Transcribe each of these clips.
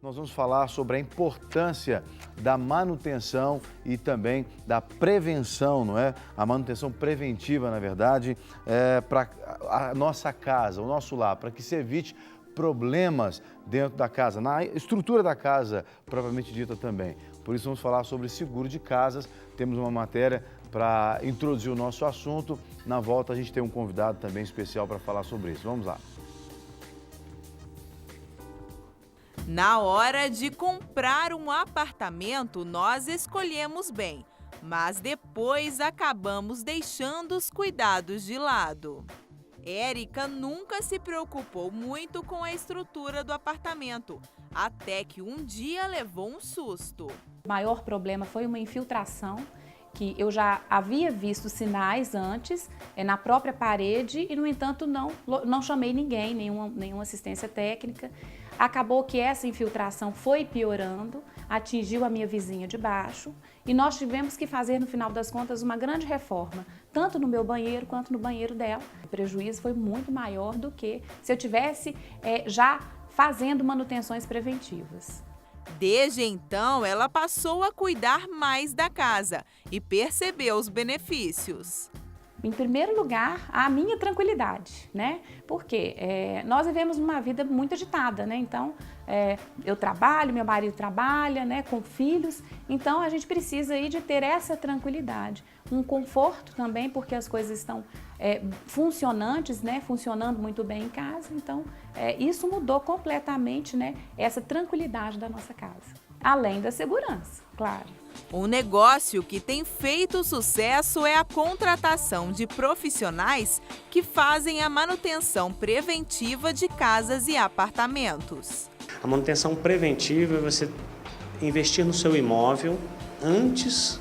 Nós vamos falar sobre a importância da manutenção e também da prevenção, não é? A manutenção preventiva, na verdade, para a nossa casa, o nosso lar, para que se evite problemas dentro da casa, na estrutura da casa, propriamente dita também. Por isso vamos falar sobre seguro de casas. Temos uma matéria para introduzir o nosso assunto. Na volta a gente tem um convidado também especial para falar sobre isso. Vamos lá. Na hora de comprar um apartamento, nós escolhemos bem, mas depois acabamos deixando os cuidados de lado. Érica nunca se preocupou muito com a estrutura do apartamento, até que um dia levou um susto. O maior problema foi uma infiltração, que eu já havia visto sinais antes na própria parede e, no entanto, não chamei ninguém, nenhuma assistência técnica. Acabou que essa infiltração foi piorando, atingiu a minha vizinha de baixo e nós tivemos que fazer, no final das contas, uma grande reforma, tanto no meu banheiro quanto no banheiro dela. O prejuízo foi muito maior do que se eu tivesse já fazendo manutenções preventivas. Desde então, ela passou a cuidar mais da casa e percebeu os benefícios. Em primeiro lugar, a minha tranquilidade, né? Porque nós vivemos uma vida muito agitada, né? Então, eu trabalho, meu marido trabalha, né? Com filhos. Então, a gente precisa aí de ter essa tranquilidade. Um conforto também, porque as coisas estão funcionantes, né? Funcionando muito bem em casa. Então, isso mudou completamente, né? Essa tranquilidade da nossa casa. Além da segurança, claro. Um negócio que tem feito sucesso é a contratação de profissionais que fazem a manutenção preventiva de casas e apartamentos. A manutenção preventiva é você investir no seu imóvel antes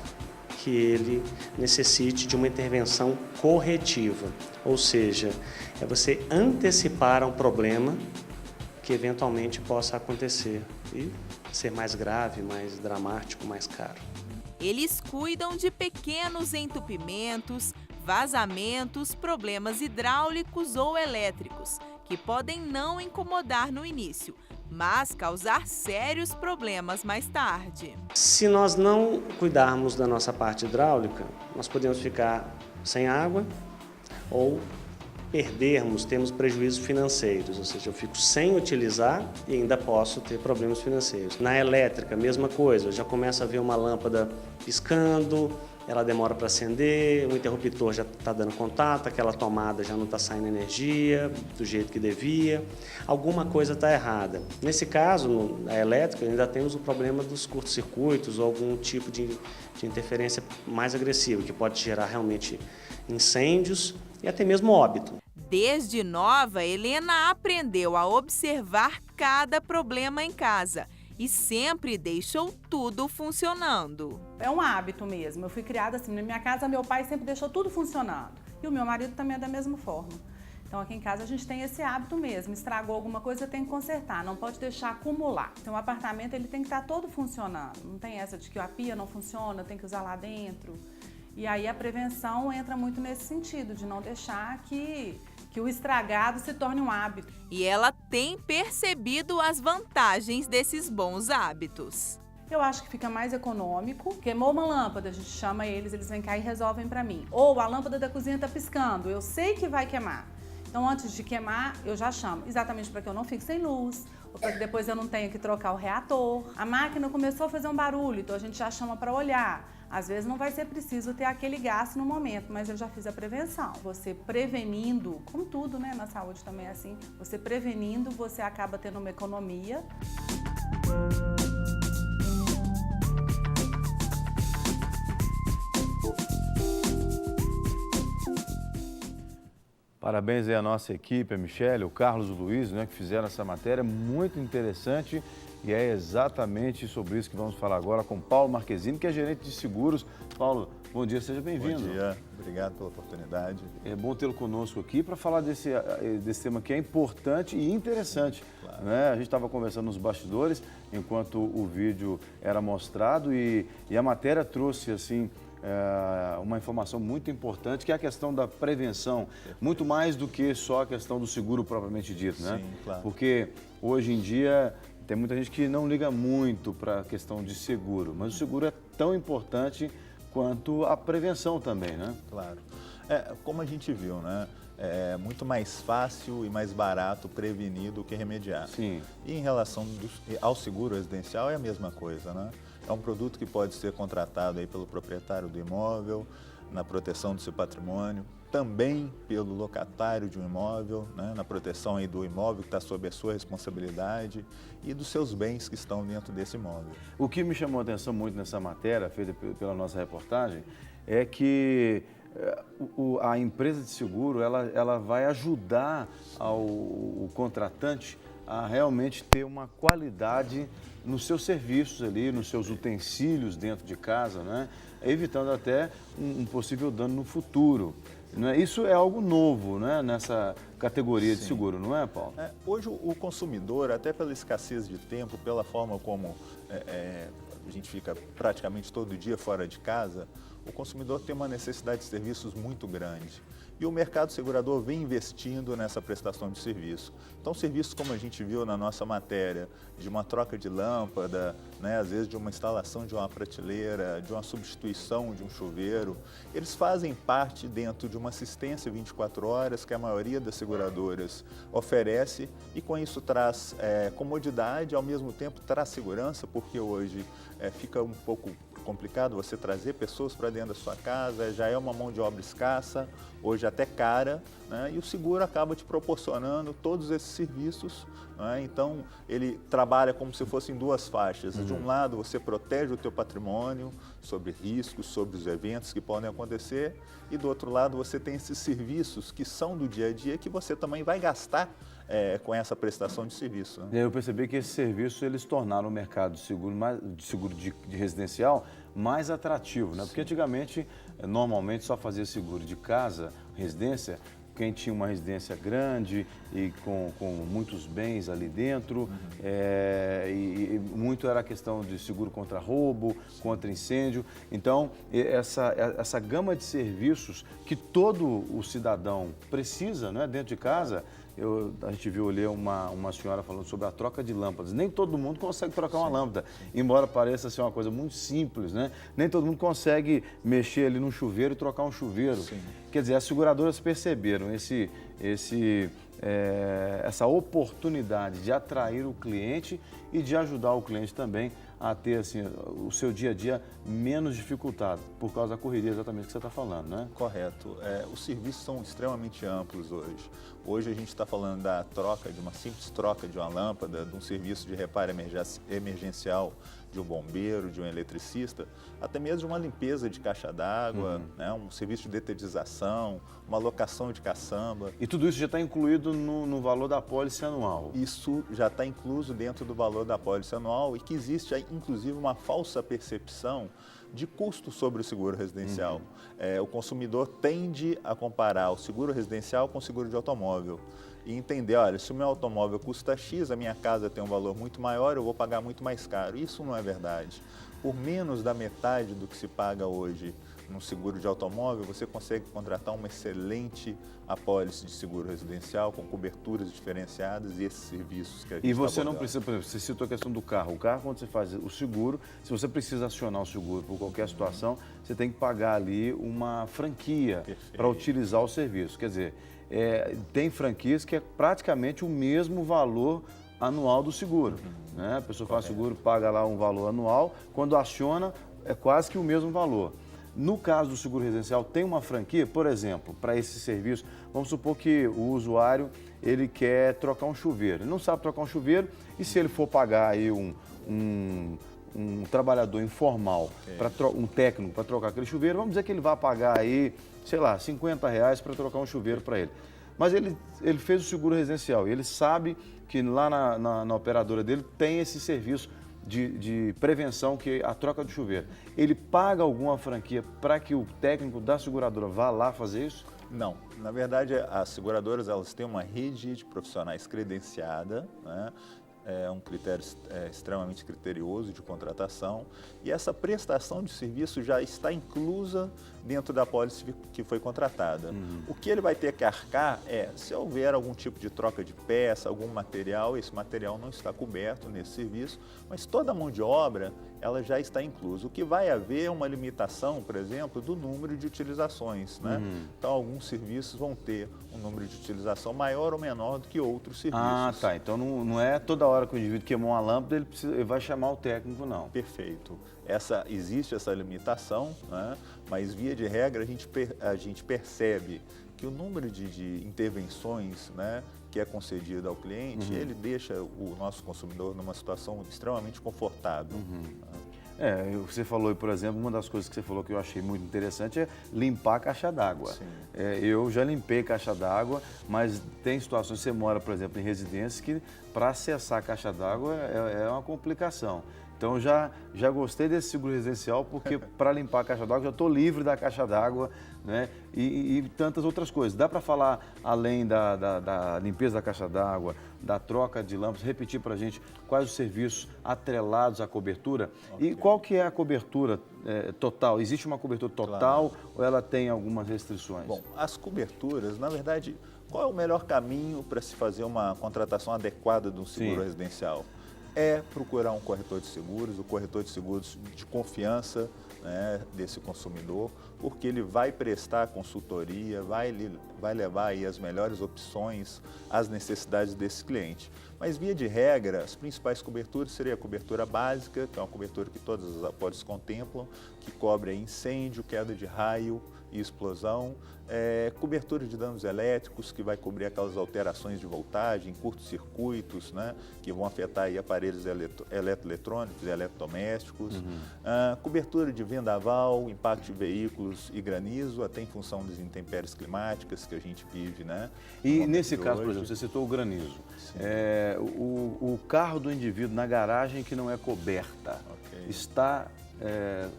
que ele necessite de uma intervenção corretiva. Ou seja, é você antecipar um problema que eventualmente possa acontecer e ser mais grave, mais dramático, mais caro. Eles cuidam de pequenos entupimentos, vazamentos, problemas hidráulicos ou elétricos, que podem não incomodar no início, mas causar sérios problemas mais tarde. Se nós não cuidarmos da nossa parte hidráulica, nós podemos ficar sem água ou termos prejuízos financeiros, ou seja, eu fico sem utilizar e ainda posso ter problemas financeiros. Na elétrica, mesma coisa, eu já começo a ver uma lâmpada piscando, ela demora para acender, o interruptor já está dando contato, aquela tomada já não está saindo energia do jeito que devia, alguma coisa está errada. Nesse caso, na elétrica, ainda temos o problema dos curtos-circuitos ou algum tipo de interferência mais agressiva, que pode gerar realmente incêndios e até mesmo óbito. Desde nova, Helena aprendeu a observar cada problema em casa e sempre deixou tudo funcionando. É um hábito mesmo. Eu fui criada assim. Na minha casa, meu pai sempre deixou tudo funcionando. E o meu marido também é da mesma forma. Então, aqui em casa, a gente tem esse hábito mesmo. Estragou alguma coisa, tem que consertar. Não pode deixar acumular. Então, o apartamento ele tem que estar todo funcionando. Não tem essa de que a pia não funciona, tem que usar lá dentro. E aí, a prevenção entra muito nesse sentido, de não deixar que o estragado se torne um hábito. E ela tem percebido as vantagens desses bons hábitos. Eu acho que fica mais econômico. Queimou uma lâmpada, a gente chama eles vêm cá e resolvem para mim. Ou a lâmpada da cozinha está piscando, eu sei que vai queimar. Então, antes de queimar, eu já chamo, exatamente para que eu não fique sem luz, ou para que depois eu não tenha que trocar o reator. A máquina começou a fazer um barulho, então a gente já chama para olhar. Às vezes não vai ser preciso ter aquele gasto no momento, mas eu já fiz a prevenção. Você prevenindo, como tudo, né, na saúde também é assim, você prevenindo, você acaba tendo uma economia. Parabéns aí à nossa equipe, a Michele, o Carlos e o Luiz, né, que fizeram essa matéria muito interessante. E é exatamente sobre isso que vamos falar agora com Paulo Marquezine, que é gerente de seguros. Paulo, bom dia, seja bem-vindo. Bom dia, obrigado pela oportunidade. É bom tê-lo conosco aqui para falar desse tema que é importante e interessante. Claro. Né? A gente estava conversando nos bastidores enquanto o vídeo era mostrado e a matéria trouxe assim uma informação muito importante, que é a questão da prevenção, muito mais do que só a questão do seguro propriamente dito, né? Sim, claro. Porque hoje em dia tem muita gente que não liga muito para a questão de seguro, mas o seguro é tão importante quanto a prevenção também, né? Claro. Como a gente viu, né? É muito mais fácil e mais barato prevenir do que remediar. Sim. E em relação ao seguro residencial é a mesma coisa, né? É um produto que pode ser contratado aí pelo proprietário do imóvel, na proteção do seu patrimônio, também pelo locatário de um imóvel, né? Na proteção aí do imóvel que está sob a sua responsabilidade e dos seus bens que estão dentro desse imóvel. O que me chamou a atenção muito nessa matéria, feita pela nossa reportagem, é que a empresa de seguro ela vai ajudar o contratante a realmente ter uma qualidade nos seus serviços ali, nos seus utensílios dentro de casa, né? Evitando até um possível dano no futuro. Né? Isso é algo novo, né? Nessa categoria de seguro, não é, Paulo? Hoje o consumidor, até pela escassez de tempo, pela forma como a gente fica praticamente todo dia fora de casa, o consumidor tem uma necessidade de serviços muito grande. E o mercado segurador vem investindo nessa prestação de serviço. Então, serviços como a gente viu na nossa matéria, de uma troca de lâmpada, né, às vezes de uma instalação de uma prateleira, de uma substituição de um chuveiro, eles fazem parte dentro de uma assistência 24 horas que a maioria das seguradoras oferece e com isso traz comodidade, ao mesmo tempo traz segurança, porque hoje fica um pouco complicado você trazer pessoas para dentro da sua casa, já é uma mão de obra escassa, hoje até cara, né? E o seguro acaba te proporcionando todos esses serviços, né? Então ele trabalha como se fossem duas faixas. De um lado você protege o teu patrimônio sobre riscos, sobre os eventos que podem acontecer, e do outro lado você tem esses serviços que são do dia a dia que você também vai gastar com essa prestação de serviço. Né? E aí eu percebi que esses serviços eles tornaram o mercado de seguro de residencial mais atrativo, né? Porque antigamente, normalmente só fazia seguro de casa, residência, quem tinha uma residência grande e com muitos bens ali dentro, e muito era a questão de seguro contra roubo, contra incêndio. Então, essa gama de serviços que todo o cidadão precisa, né, dentro de casa. A gente viu ali uma senhora falando sobre a troca de lâmpadas. Nem todo mundo consegue trocar uma lâmpada, embora pareça ser uma coisa muito simples, né? Nem todo mundo consegue mexer ali num chuveiro e trocar um chuveiro. Sim. Quer dizer, as seguradoras perceberam essa oportunidade de atrair o cliente e de ajudar o cliente também a ter assim, o seu dia a dia menos dificultado, por causa da correria exatamente que você está falando, né? Correto. Os serviços são extremamente amplos hoje. Hoje a gente está falando da troca, de uma simples troca de uma lâmpada, de um serviço de reparo emergencial de um bombeiro, de um eletricista, até mesmo de uma limpeza de caixa d'água, né, um serviço de detetização, uma locação de caçamba. E tudo isso já está incluído no valor da apólice anual? Isso já está incluso dentro do valor da apólice anual e que existe, inclusive, uma falsa percepção de custo sobre o seguro residencial. O consumidor tende a comparar o seguro residencial com o seguro de automóvel e entender, olha, se o meu automóvel custa X, a minha casa tem um valor muito maior, eu vou pagar muito mais caro. Isso não é verdade. Por menos da metade do que se paga hoje no seguro de automóvel, você consegue contratar uma excelente apólice de seguro residencial com coberturas diferenciadas e esses serviços que a gente E você não precisa, por exemplo, você citou a questão do carro. O carro, quando você faz o seguro, se você precisa acionar o seguro por qualquer situação, você tem que pagar ali uma franquia para utilizar o serviço. Quer dizer, tem franquias que é praticamente o mesmo valor anual do seguro. Né? A pessoa faz seguro, paga lá um valor anual, quando aciona é quase que o mesmo valor. No caso do seguro residencial, tem uma franquia, por exemplo, para esse serviço. Vamos supor que o usuário ele quer trocar um chuveiro. Ele não sabe trocar um chuveiro e se ele for pagar aí um trabalhador informal, um técnico para trocar aquele chuveiro, vamos dizer que ele vai pagar aí, sei lá, R$50 para trocar um chuveiro para ele. Mas ele fez o seguro residencial e ele sabe que lá na operadora dele tem esse serviço de prevenção, que é a troca de chuveiro. Ele paga alguma franquia para que o técnico da seguradora vá lá fazer isso? Não. Na verdade, as seguradoras elas têm uma rede de profissionais credenciada, né, é um critério extremamente criterioso de contratação, e essa prestação de serviço já está inclusa dentro da apólice que foi contratada. O que ele vai ter que arcar se houver algum tipo de troca de peça, algum material, esse material não está coberto nesse serviço, mas toda a mão de obra ela já está inclusa. O que vai haver é uma limitação, por exemplo, do número de utilizações, né? Então, alguns serviços vão ter um número de utilização maior ou menor do que outros serviços. Ah, tá. Então, não é toda hora que o indivíduo queimou uma lâmpada, ele vai chamar o técnico, não. Perfeito. Existe essa limitação, né? Mas, via de regra, a gente percebe que o número de intervenções, né, que é concedido ao cliente, ele deixa o nosso consumidor numa situação extremamente confortável. Você falou, por exemplo, uma das coisas que você falou que eu achei muito interessante é limpar a caixa d'água. Eu já limpei caixa d'água, mas tem situações que você mora, por exemplo, em residências que para acessar a caixa d'água é uma complicação. Então, já gostei desse seguro residencial, porque para limpar a caixa d'água, já estou livre da caixa d'água, né? E tantas outras coisas. Dá para falar, além da limpeza da caixa d'água, da troca de lâmpadas, repetir para a gente quais os serviços atrelados à cobertura? E qual que é a cobertura total? Existe uma cobertura total ou ela tem algumas restrições? Bom, as coberturas, na verdade, qual é o melhor caminho para se fazer uma contratação adequada de um seguro residencial? É procurar um corretor de seguros, o corretor de seguros de confiança, né, desse consumidor, porque ele vai prestar consultoria, vai levar aí as melhores opções às necessidades desse cliente. Mas, via de regra, as principais coberturas seria a cobertura básica, que é uma cobertura que todas as apólices contemplam, que cobre incêndio, queda de raio e explosão, cobertura de danos elétricos, que vai cobrir aquelas alterações de voltagem, curtos-circuitos, né, que vão afetar aí aparelhos eletroeletrônicos e eletrodomésticos, cobertura de vendaval, impacto de veículos e granizo, até em função das intempéries climáticas que a gente vive, né? E nesse caso, por exemplo, você citou o granizo. O carro do indivíduo na garagem que não é coberta, está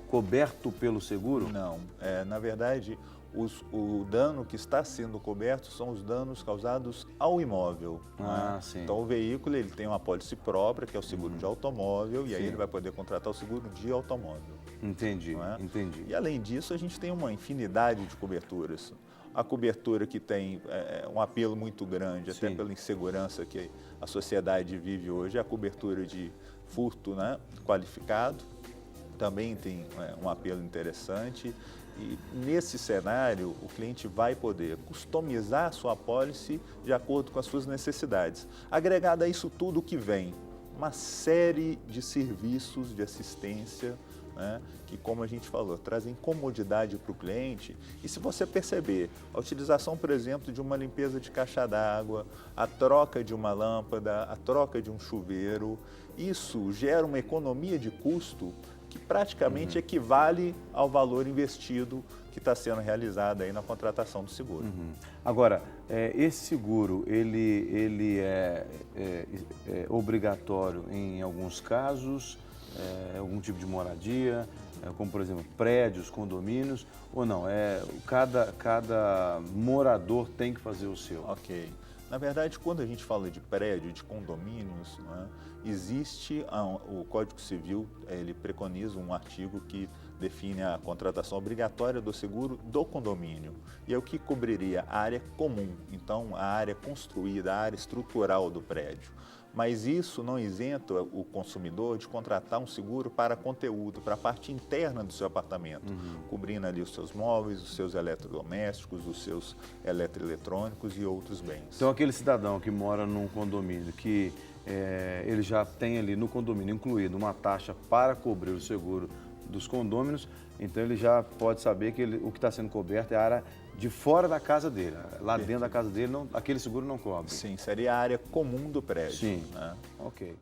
coberto pelo seguro? Não. Na verdade, o dano que está sendo coberto são os danos causados ao imóvel. Sim. Então, o veículo ele tem uma apólice própria, que é o seguro de automóvel, e aí ele vai poder contratar o seguro de automóvel. Entendi, entendi. E, além disso, a gente tem uma infinidade de coberturas. A cobertura que tem um apelo muito grande, até pela insegurança que a sociedade vive hoje, é a cobertura de furto, né, qualificado. Também tem um apelo interessante. E, nesse cenário, o cliente vai poder customizar a sua apólice de acordo com as suas necessidades. Agregado a isso tudo que vem, uma série de serviços de assistência, né, que, como a gente falou, trazem comodidade para o cliente. E, se você perceber, a utilização, por exemplo, de uma limpeza de caixa d'água, a troca de uma lâmpada, a troca de um chuveiro, isso gera uma economia de custo que praticamente equivale ao valor investido que está sendo realizado aí na contratação do seguro. Agora, esse seguro, ele é obrigatório em alguns casos, algum tipo de moradia, como, por exemplo, prédios, condomínios, ou não? Cada morador tem que fazer o seu? Ok. Na verdade, quando a gente fala de prédio, de condomínios, né, existe o Código Civil, ele preconiza um artigo que define a contratação obrigatória do seguro do condomínio. E é o que cobriria a área comum, então a área construída, a área estrutural do prédio. Mas isso não isenta o consumidor de contratar um seguro para conteúdo, para a parte interna do seu apartamento, cobrindo ali os seus móveis, os seus eletrodomésticos, os seus eletroeletrônicos e outros bens. Então, aquele cidadão que mora num condomínio, que ele já tem ali no condomínio incluído uma taxa para cobrir o seguro dos condôminos, então ele já pode saber que o que está sendo coberto é a área de fora da casa dele. Lá dentro da casa dele, aquele seguro não cobre. Sim, seria a área comum do prédio. Sim, né? Ok.